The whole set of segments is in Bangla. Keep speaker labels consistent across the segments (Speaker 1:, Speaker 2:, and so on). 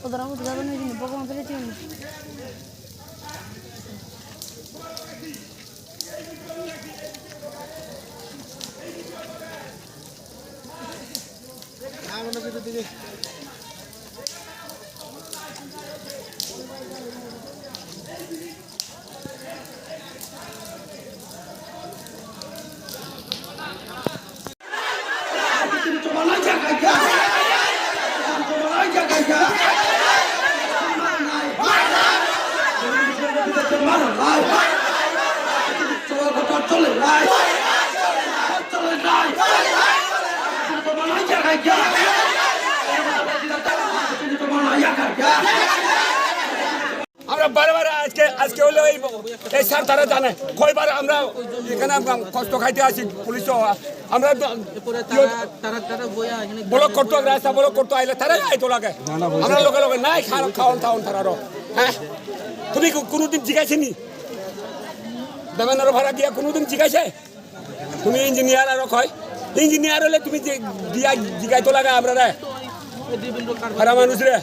Speaker 1: ওদের মতো যাবেন ওই জন্য বকম ফেলেছি
Speaker 2: আমরা বারবার আজকে হলে এই স্যার তারা জানে কয়বার আমরা এখানে কষ্ট খাইতে আসি পুলিশ আমরা ব্লক করতো রাস্তা ব্লক করতো আইলে তারা আইতো লাগে আমরা লোকে লোকে নাই খাওয়ান খাওয়ান তারারও হ্যাঁ তুমি কোনোদিন জিজ্ঞাসিনি দেবেন্দ্র ভাড়া দিয়া কোনোদিন জিজ্ঞাসে তুমি ইঞ্জিনিয়ার আরো কয় ইঞ্জিনিয়ার হলে তুমি দিয়া জিজ্ঞাইতো লাগে আমরা রে ভাড়া মানুষ রে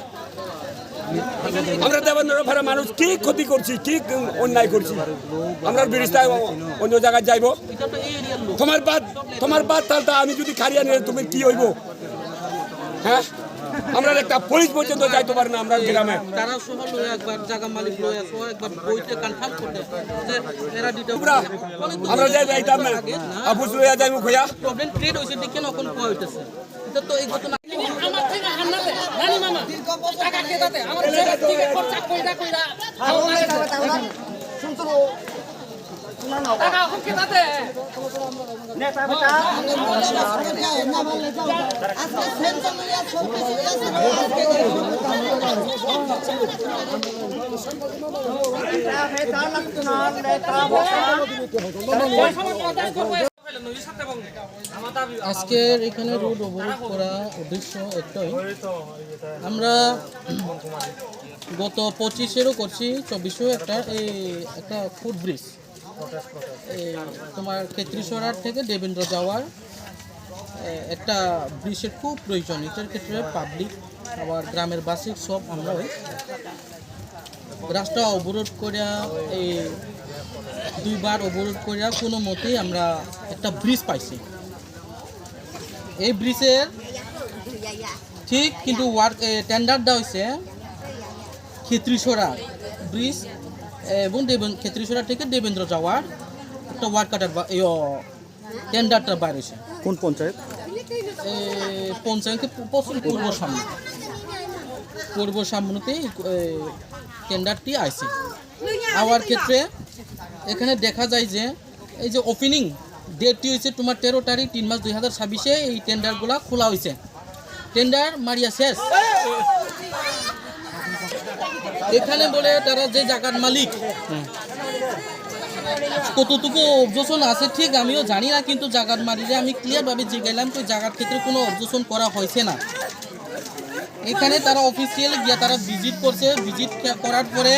Speaker 2: আমরা দেবেন্দ্র ভাড়া মানুষ কি ক্ষতি করছি কি অন্যায় করছি আমরা বিরিস্তায় অন্য জায়গায় যাইব তোমার বাদ তালটা আমি যদি খারিয়া নিয়ে তুমি কি হইব হ্যাঁ আমরা একটা পুলিশ পর্যন্ত যাইতে পারি না আমরা গ্রামে আমরা যাই যাইতাম না আবুজ লইয়া যাইব খোয়া
Speaker 3: প্রবলেম ক্রিয়েট হইছে দেখে নখন কয় হইতাছে এটা তো এই ঘটনা আমার থেকে হান্নাতে রানী মামা টাকা কেদাতে আমার ছেলে থেকে খরচা কইরা শুনতো টাকা এখন কেদাতে নেতা বেটা না বললে যাও আজকে সেন্টার লইয়া আজকের এখানে রোড অবরোধ করা উদ্দেশ্য একটাই আমরা গত 25-এরও করছি 24-এও একটা ফুট ব্রিজ তোমার ক্ষেত্রীসরার থেকে দেবেন্দ্র যাওয়ার একটা ব্রিজের খুব প্রয়োজন এটার ক্ষেত্রে পাবলিক আবার গ্রামের বাসিক সব আমরা রাস্তা অবরোধ করিয়া এই 2বার অবরোধ করিয়া কোনো মতেই আমরা একটা ব্রিজ পাইছি এই ব্রিজের ঠিক কিন্তু টেন্ডারটা হয়েছে ক্ষেত্রীসরা ব্রিজ এবং ক্ষেত্রীসরা থেকে দেবেন্দ্র যাওয়ার একটা ওয়ার্ড কাটার টেন্ডারটা বাইরে হয়েছে
Speaker 4: কোন পঞ্চায়েত
Speaker 3: পঞ্চায়েত পূর্ব সামনেতেই টেন্ডারটি আইছে আওয়ার ক্ষেত্রে এখানে দেখা যায় যে এই যে ওপেনিং ডেটটি হয়েছে তোমার 13 তারিখ 3 মাস 2026-এ এই টেন্ডারগুলা খোলা হয়েছে টেন্ডার মারিয়া শেষ এখানে বলে তারা যে জায়গার মালিক কতটুকু অবজেকশন আছে ঠিক আমিও জানি না কিন্তু জায়গার মালিকে আমি ক্লিয়ারভাবে জিজ্ঞাসলাম তো জায়গার ক্ষেত্রে কোনো অবজেকশন করা হয়েছে না এখানে তারা অফিসিয়াল গিয়ে তারা ভিজিট করছে ভিজিট করার পরে